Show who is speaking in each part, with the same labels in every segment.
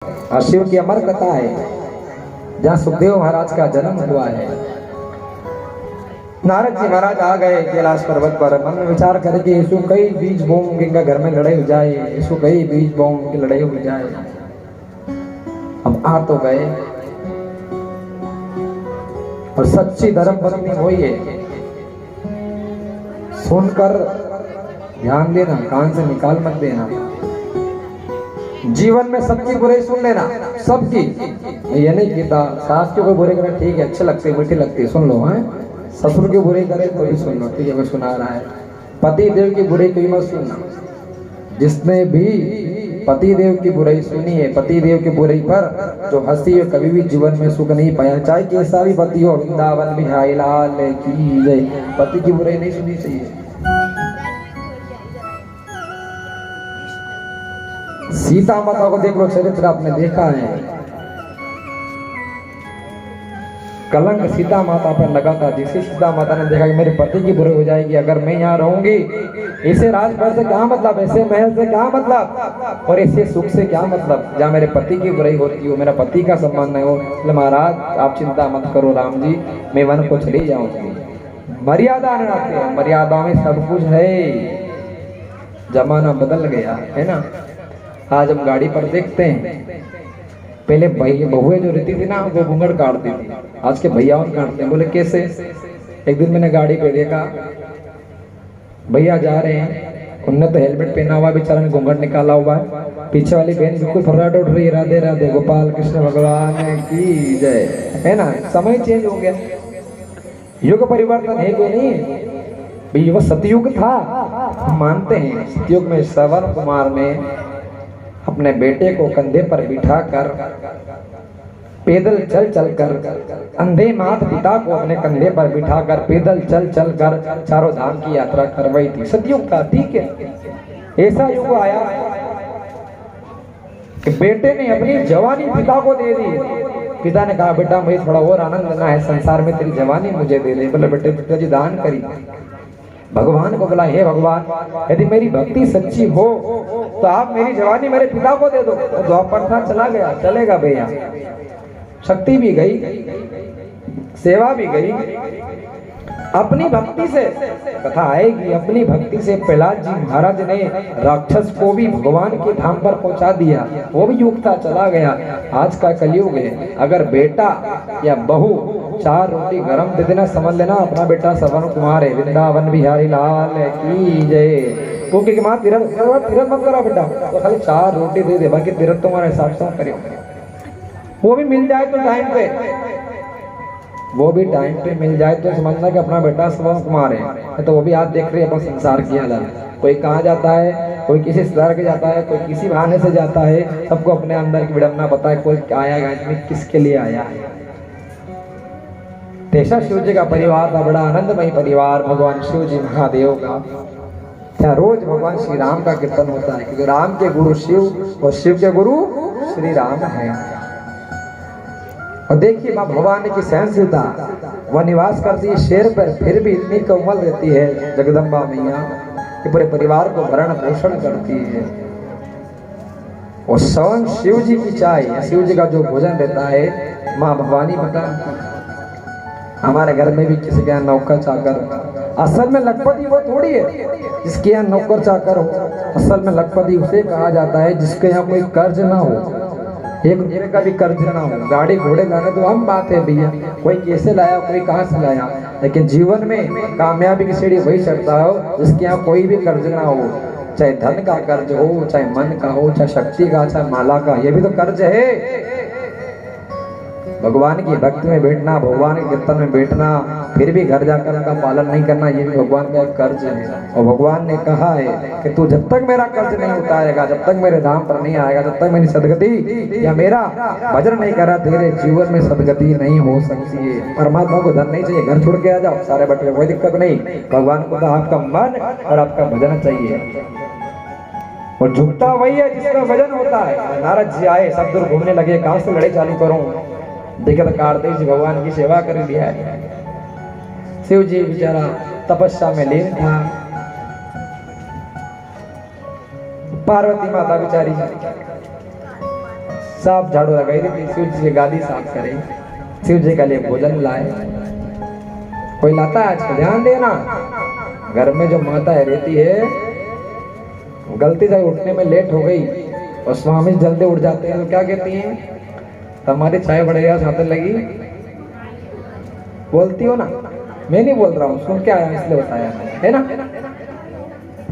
Speaker 1: और शिव की अमर कथा है जहाँ सुखदेव महाराज का जन्म हुआ है। नारद जी महाराज आ गए कैलाश पर्वत पर, मन में विचार करके यीशु कई बीज बोम जिनका घर में लड़ाई हो जाए, यीशु कई बीज बोम की लड़ाई हो जाए। अब आ तो गए और सच्ची धर्म पत्नी हुई है। सुनकर ध्यान देना, कान से निकाल मत देना। जीवन में सबकी बुराई सुन लेना, सबकी। ये नहीं कहता सास के कोई बुरे करे ठीक है, अच्छे लगते मीठे लगते सुन लो, है ससुर की बुराई करे तो भी सुन लो, ठीक है, कोई सुना रहा है। पति देव की बुराई कोई मत सुनना। जिसने भी पति देव की बुराई सुनी है, पति देव की बुराई पर जो हंसी है, कभी भी जीवन में सुख नहीं पाया, चाहे कैसा भी पति हो। वृंदावन बिहारी लाल की जय। पति की बुराई नहीं सुननी चाहिए। सीता माता को देख लो, चरित्र आपने देखा है। कलंक सीता माता पर लगा था, जिसे सीता माता ने देखा कि मेरे पति की बुराई हो जाएगी अगर मैं यहाँ रहूंगी, ऐसे राजपाट से क्या मतलब, ऐसे महल से क्या मतलब, और ऐसे सुख से क्या मतलब जहाँ मेरे पति की बुराई होती हो, मेरा पति का सम्मान नहीं हो। तो महाराज आप चिंता मत करो राम जी, मैं वन को चली जाऊंगी। मर्यादा बनाते हैं, मर्यादा में सब कुछ है। जमाना बदल गया है ना। आज हम गाड़ी पर देखते हैं, पहले बहुएं जो रहती थी ना वो घूंघट काटती थी, आज के भैया काटते हैं। बोले कैसे? एक दिन मैंने गाड़ी पे देखा, भैया जा रहे हैं, उनने तो हेलमेट पहना हुआ, बेचारा ने घूंघट निकाला हुआ है, पीछे वाली बहन बिल्कुल फर्राट उठ रही है, राधे राधे गोपाल कृष्ण भगवान की जय, है ना। समय चेंज हो गया, युग परिवर्तन है कि नहीं भाई। वो सतयुग था, हम मानते हैं। सतयुग में श्रवण कुमार ने अपने बेटे को कंधे पर बिठाकर पैदल चल चल कर, अंधे मात पिता को अपने कंधे पर बिठाकर पैदल चल चल कर चारों धाम की यात्रा करवाई थी। सतयुग था, ठीक है। ऐसा युग आया कि बेटे ने अपनी जवानी पिता को दे दी। पिता ने कहा बेटा मुझे थोड़ा और आनंद लेना है संसार में, तेरी जवानी मुझे दे दे। बोले बेटे पिताजी दान करी। भगवान को बोला हे भगवान, यदि मेरी भक्ति सच्ची हो तो आप मेरी जवानी मेरे पिता को दे दो। तो द्वापर था, चला गया, चलेगा भैया। शक्ति भी गई, सेवा भी गई। अपनी भक्ति से कथा आएगी, अपनी भक्ति से प्रहलाद जी महाराज ने राक्षस को भी भगवान के धाम पर पहुंचा दिया। वो भी युग था, चला गया। आज का कलयुग है। अगर बेटा या बहू 4 रोटी गरम दे देना, समझ लेना अपना बेटा श्रवण कुमार है। वृंदावन बिहारी लाल की जय। वो की माँ तीरथ मत करा बेटा, तो खाली 4 रोटी दे दे, बाकी तीरथ तुम्हारे हिसाब से करे। वो भी मिल जाए तो टाइम पे, वो भी टाइम पे मिल जाए तो समझना कि अपना बेटा श्रवण कुमार है। तो वो भी आज देख रहे हैं अपन संसार की हालत। कोई कहाँ जाता है, कोई किसी रिश्तेदार के जाता है, कोई किसी बहाने से जाता है। सबको अपने अंदर की विडंबना पता है, कोई आया किसके लिए आया है। तेषा शिव जी का परिवार था, बड़ा आनंदमय परिवार भगवान शिव जी महादेव का। क्या रोज भगवान श्री राम का कीर्तन होता है, क्योंकि राम के गुरु शिव और शिव के गुरु श्री राम है। और देखिए माँ भवानी की सहनशीलता, वह निवास करती है शेर पर, फिर भी इतनी कोमल रहती है जगदम्बा मैया कि पूरे परिवार को भरण पोषण करती है। और स्वयं शिव जी की चाय, शिव जी का जो भोजन रहता है, माँ भवानी बता। हमारे घर में भी किसी के यहाँ नौकर चाकर, असल में लखपति वो थोड़ी है जिसके यहाँ नौकर चाकर हो। असल में लखपति उसे कहा जाता है जिसके यहाँ कोई कर्ज ना हो, एक रुपये का भी कर्ज ना हो। गाड़ी घोड़े लाने तो हम बात है भैया, कोई कैसे लाया, कोई कहाँ से लाया, लेकिन जीवन में कामयाबी की सीढ़ी वही चढ़ता हो जिसके यहाँ कोई भी कर्ज ना हो। चाहे धन का कर्ज हो, चाहे मन का हो, चाहे शक्ति का, चाहे माला का, ये भी तो कर्ज है। भगवान की भक्ति में बैठना, भगवान के कीर्तन में बैठना, फिर भी घर जाकर उनका पालन नहीं करना, ये भी भगवान का एक कर्ज है। और भगवान ने कहा है कि तू जब तक मेरा कर्ज नहीं उतारेगा, जब तक मेरे धाम पर नहीं आएगा, जब तक मेरी सदगति या मेरा भजन नहीं करा, तेरे जीवन में सदगति नहीं हो सकती है। परमात्मा को धन नहीं चाहिए, घर छोड़ के आ जाओ, सारे बटे कोई दिक्कत नहीं। भगवान को तो आपका मन और आपका भजन चाहिए। और झुकता वही है जिसका भजन होता है। नारद जी आए, सब दूर घूमने लगे, कहां से लड़ाई चालू करूं। देखा तो कार्तिक जी भगवान की सेवा कर लिया है। शिव जी बेचारा तपस्या में लीन था, पार्वती माता बेचारी साफ झाड़ू लगाई थी, शिव जी की गादी साफ करे, शिव जी के लिए भोजन लाए। कोई लाता है आज ध्यान देना, घर में जो माता रहती है, गलती से उठने में लेट हो गई और स्वामी जल्दी उठ जाते हैं तो क्या कहती हैं, तुम्हारी चाय बढ़िया साथ लगी, बोलती हो ना? मैं नहीं बोल रहा हूँ, सुन के आया इसलिए बताया है ना।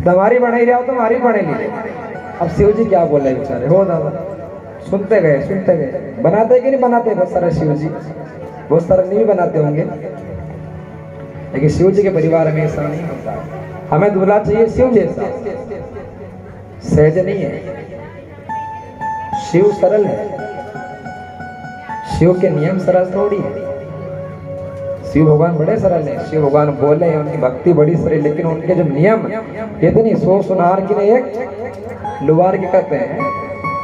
Speaker 1: तुम्हारी बढ़ाई रहा हो तो हमारी बढ़े नहीं। अब शिव जी क्या बोले बेचारे, हो दादा सुनते गए। बनाते कि नहीं बनाते बहुत सारे शिव जी, बहुत सारे नहीं बनाते होंगे, लेकिन शिव जी के परिवार में ऐसा नहीं होता। हमें दूल्हा चाहिए शिव जैसा, सहज नहीं है। शिव सरल है, शिव के नियम सरल थोड़ी है। शिव भगवान बड़े सरल है, शिव भगवान बोले, उनकी भक्ति बड़ी सरल, लेकिन उनके जो नियम कहते नहीं, 100 सुनार की नहीं एक लुवार की करते हैं,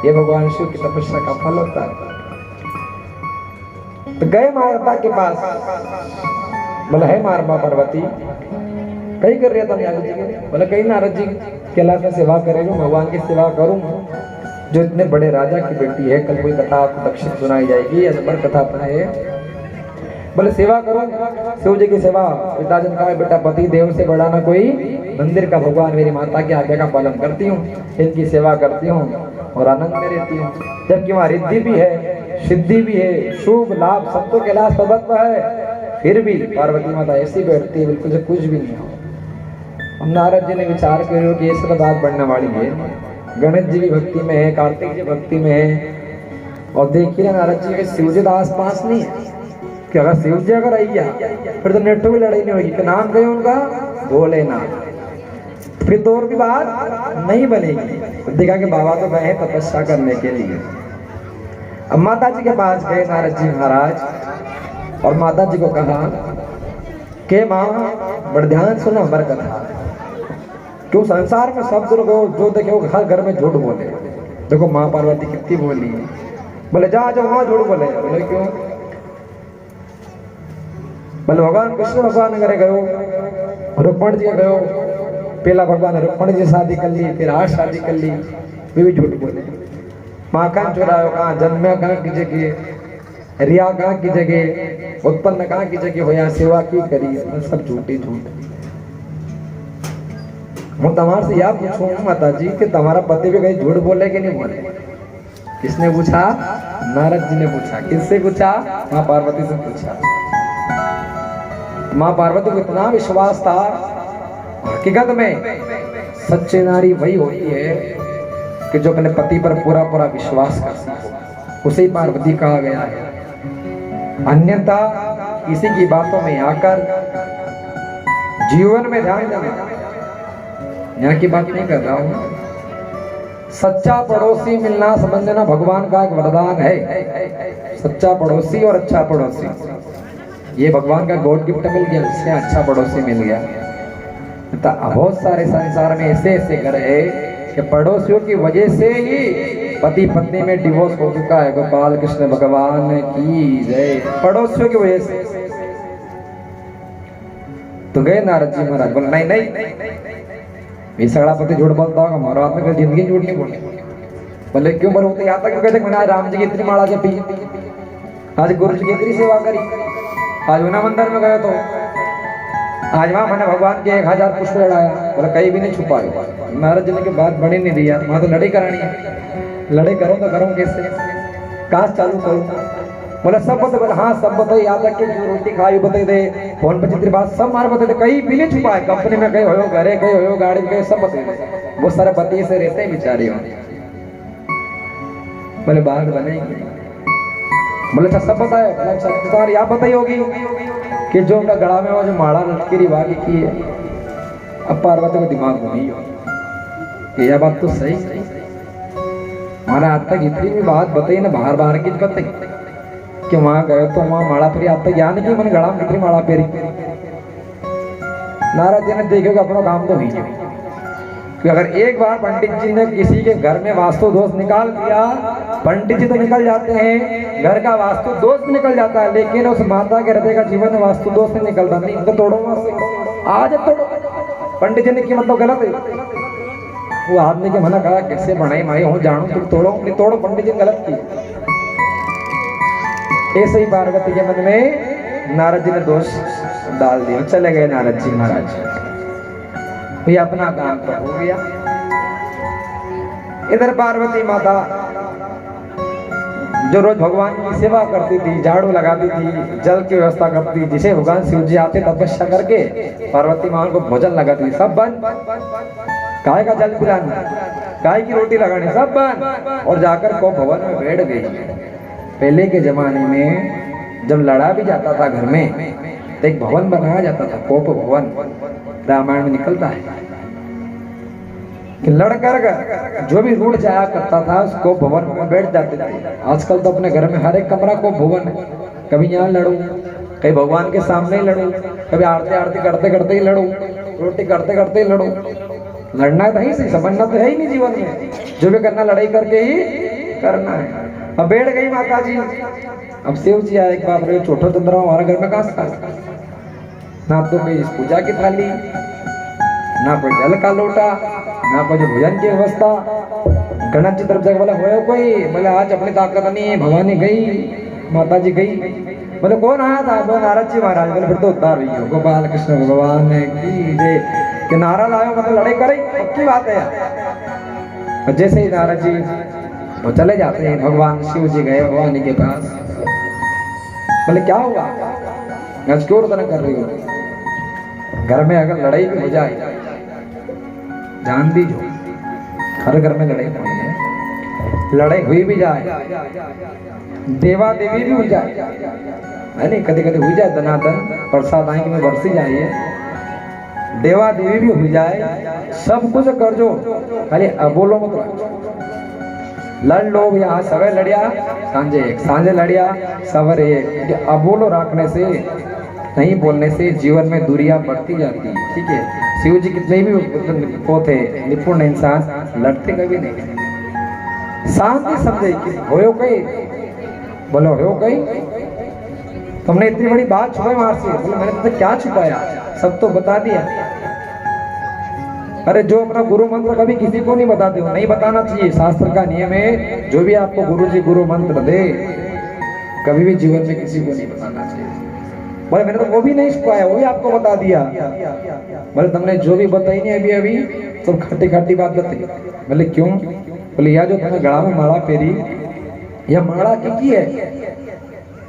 Speaker 1: ये भगवान शिव की तपस्या का फल होता है। तो गए माता के पास, बोला है माँ पार्वती कहीं कर रहा था नारद जी के, बोला कहीं नारद जी कैलाश में सेवा करेगा, भगवान की सेवा करूँ, जो इतने बड़े राजा की बेटी है, कल कोई कथा आपको दक्षिण सुनाई जाएगी, अजबर कथा अपना है। बोले सेवा करूं, शिव जी की सेवा। पिताजी ने कहा बेटा पति देव से बड़ा ना कोई मंदिर का भगवान, मेरी माता की आज्ञा का पालन करती हूँ, इनकी सेवा करती हूँ और आनंद में रहती हूँ। जबकि वहाँ रिद्धि भी है, सिद्धि भी है, शुभ लाभ सब तो कैलाश पर्वत पर है, फिर भी पार्वती माता ऐसी बैठती है बिल्कुल से कुछ भी नहीं हो। हम नारद जी ने विचार करो कि ये सब बात बढ़ने वाली है, गणेश जी भी भक्ति में है, कार्तिक जी भक्ति में है, और देखिए नारद जी के शिव जी आस पास नहीं है कि अगर शिव जी अगर आई गया फिर तो नेटो भी लड़ाई नहीं होगी कि नाम गए उनका भोलेनाथ, फिर तो और भी बात नहीं बनेगी। देखा कि बाबा तो गए हैं तपस्या करने के लिए। अब माता जी के पास गए नारद जी महाराज और माता जी को कहा कि माँ बड़ ध्यान सुनो हमारी कथा, क्यों संसार में सब लोग जो देखे हर घर में झूठ बोले। देखो माँ पार्वती कितनी बोली है, बोले जा जाओ वहां झूठ बोले। बोले क्यों? बोले भगवान कृष्ण भगवान करे गयो, रुक्मण जी गयो, पहला भगवान रुक्मण जी शादी कर ली, फिर आज शादी कर ली, वे भी झूठ बोले। माखन चुरायो कहाँ, जन्म कहाँ की जगह, रिया कहाँ की जगह, उत्पन्न कहाँ की जगह होया, सेवा की करी, सब झूठी झूठ। मैं तुम्हारे से यह पूछूं माता जी कि तुम्हारा पति भी कहीं झूठ बोले कि नहीं बोले? किसने पूछा? नारद जी ने पूछा। किससे पूछा? माँ पार्वती से पूछा। माँ पार्वती को इतना विश्वास था, हकीकत में सच्ची नारी वही होती है कि जो अपने पति पर पूरा पूरा विश्वास करती हो, उसे ही पार्वती कहा गया है। अन्यथा किसी की बातों में आकर जीवन में ध्यान देना, यहाँ की बात नहीं कर रहा हूं। सच्चा पड़ोसी मिलना समझना भगवान का एक वरदान है। सच्चा पड़ोसी और अच्छा पड़ोसी, ये भगवान का गॉड गिफ्ट मिल गया, जिससे अच्छा पड़ोसी मिल गया। तो बहुत सारे संसार में ऐसे ऐसे घर है कि पड़ोसियों की वजह से ही पति पत्नी में डिवोर्स हो चुका है। गोपाल कृष्ण भगवान की जय। पड़ोसियों की वजह से। तो गए नारद जी महाराज, बोले नहीं नहीं, ये सगड़ा पति झूठ बोलता होगा, हमारा आत्मा का जिंदगी झूठ नहीं बोलती। बोले क्यों? बोले तो यहाँ तक कहते मैंने आज राम जी की इतनी माला जपी, आज गुरु जी की इतनी सेवा करी, आज उना मंदिर में गए तो आज वहां मैंने भगवान के 1000 पुष्प लड़ाया। बोला कहीं भी नहीं छुपाया। नारद जी ने की बात बड़ी नहीं दी यार, वहां तो लड़ाई करानी है, लड़ाई करो तो करो कैसे, काश चालू करूँ? बोला सब बता। बोला हाँ सब बताइए, याद रख के जो रोटी खाई बता दे, फोन पर जितनी बात सब मार बता दे, कहीं भी नहीं छुपा है। कंपनी में गए हो, घरे गए हो, गाड़ी में गए, सब बता दे। बहुत सारे पति से रहते हैं बेचारे। बोले बात बनेगी। बोले अच्छा सब बताए। अच्छा तुम्हारी आप बताई होगी कि जो उनका गला में वो जो माला लटकी रिवाज की है। अब पार्वती को दिमाग घूमी कि यह बात तो सही, हमारा आज तक इतनी भी बात बताई ना, बाहर बाहर की बताई कि वहां गए तो वहां माला फेरी, आज तक ज्ञान की मन गड़ा में कितनी माला फेरी। नारद जी ने देखो अपना काम तो नहीं है कि अगर एक बार पंडित जी ने किसी के घर में वास्तु दोष निकाल दिया, पंडित जी तो निकल जाते हैं, घर का वास्तु दोष निकल जाता है, लेकिन उस माता के हृदय का जीवन में वास्तु दोष नहीं निकलता। नहीं तो तोड़ो वहां से, आज तोड़ो। पंडित जी ने की मतलब गलत है, वो आदमी के मना कहा कैसे बनाई माई हूँ जानू, तुम तोड़ो नहीं तोड़ो, पंडित जी ने गलत की। ऐसे ही पार्वती के मन में नारद जी ने दोष डाल दिया। चले गए नारद जी महाराज, ये अपना काम तो हो गया। इधर पार्वती माता जो रोज भगवान की सेवा करती थी, झाड़ू लगाती थी, जल की व्यवस्था करती थी, जिसे भगवान शिव जी आते तपस्या करके पार्वती मां को भोजन लगाती थी, सब बंद। गाय का जल पिलाना, गाय की रोटी लगानी, सब बंद। और जाकर को भवन में बैठ गई। पहले के जमाने में जब लड़ा भी जाता था घर में तो एक भवन बनाया जाता था, कोप भवन, रामायण में निकलता है कि लड़कर जो भी रूठ जाया करता था उसको भवन में बैठ जाते थे। आजकल तो अपने घर में हर एक कमरा को भवन है, कभी यहाँ लड़ो, कभी भगवान के सामने ही लड़ो, कभी आरती आरती करते करते ही लड़ो, रोटी करते करते ही लड़ो। लड़ना तो ही सही, समझना तो है ही नहीं जीवन में, जो भी करना लड़ाई करके ही करना है। अब बैठ गई माता जी। अब शिव जी आए, एक बाप रे छोटा चंद्रमा हमारा घर में कहाँ ना तो कोई पूजा की थाली, ना कोई जल का लोटा, ना कोई भोजन की व्यवस्था। गणेश जी तरफ जाकर बोला हो कोई, बोले आज अपनी ताकत नहीं, भवानी गई, माता जी गई। बोले कौन आया था? बोले नारद जी महाराज। बोले फिर तो उतार रही हो, गोपाल कृष्ण भगवान की जय। कि नारा लाओ मतलब लड़ाई करे, पक्की बात है। और जैसे ही नारद जी वो चले जाते हैं, भगवान शिव जी गए भवानी के पास। बोले क्या हुआ, आज क्यों तरह कर रही हो? घर में अगर लड़ाई भी हो जाए, जान दीजिए हर घर में लड़ाई होनी है, लड़ाई हुई भी जाए, देवा देवी भी हो जाए, है नहीं, कभी कभी हुई जाए, दनादन प्रसाद आएंगे में बरसी जाइए, देवा देवी भी हो जाए, सब कुछ कर जो, खाली अबोलो मत लड़ लो। यहाँ सवे लड़िया सांझे एक, सांझे लड़िया सवर एक। अबोलो रखने से, नहीं बोलने से जीवन में दूरियां बढ़ती जाती है। ठीक है, शिव जी कितने भी वो थे निपुण इंसान, लड़ते कभी नहीं। शांति समझे कि हो कहीं, बोलो हो कहीं तुमने इतनी बड़ी बात छुपाई मार से। बोले मैंने तुझे क्या छुपाया, सब तो बता दिया। अरे जो अपना गुरु मंत्र कभी किसी को नहीं बताते हो, नहीं बताना चाहिए, शास्त्र का नियम है। जो भी आपको गुरु जी गुरु मंत्र दे, कभी भी जीवन में किसी को नहीं बताना चाहिए। बोले मैंने तो वो भी नहीं छुपाया, वो भी आपको बता दिया। बोले तुमने जो भी बताई नहीं अभी अभी सब खट्टी खट्टी बात बताई। बोले क्यों? बोले यह जो तुमने गला में माला फेरी, यह माला की है?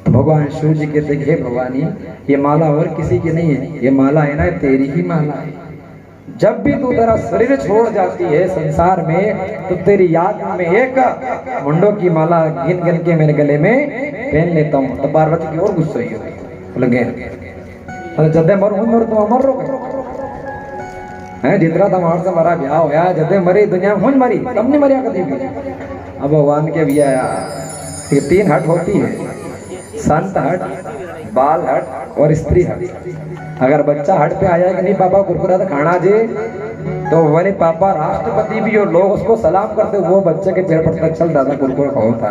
Speaker 1: तो भगवान शिव जी कहते हे भवानी, ये माला और किसी की नहीं है, ये माला है ना तेरी ही माला है। जब भी तू तेरा शरीर छोड़ जाती है संसार में, तो तेरी याद में एक मुंडों की माला गिन गिन के मेरे गले में पहन लेता हूँ। तो पार्वती की और गुस्सा ही लगे, जदे मर तुम अमर है, जितना तुम्हारे से मरा ब्याह होया, जदे मरी दुनिया में मरी, तब नहीं मरिया कभी भी। अब भगवान के भी आया, ये 3 हट होती है, संत हट, बाल हट और स्त्री हट। अगर बच्चा हट पे आया कि नहीं पापा कुरकुरा तो खाना जे, तो बोले पापा राष्ट्रपति भी और लोग उसको सलाम करते, वो बच्चे के पैर पर तक चल दादा कुरकुरा होता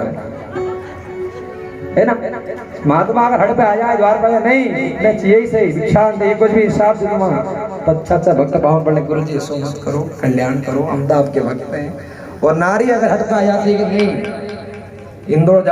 Speaker 1: है ना। महात्मा अगर हट पे आया, द्वार पे आया, नहीं चाहिए ही सही, भिक्षा नहीं, कुछ भी हिसाब से तुम अच्छा भक्त पावन पढ़ने, गुरु जी ऐसा मत करो, कल्याण करो, हम तो आपके भक्त हैं। और नारी अगर हट पे आ जाती है कि नहीं, इंदौर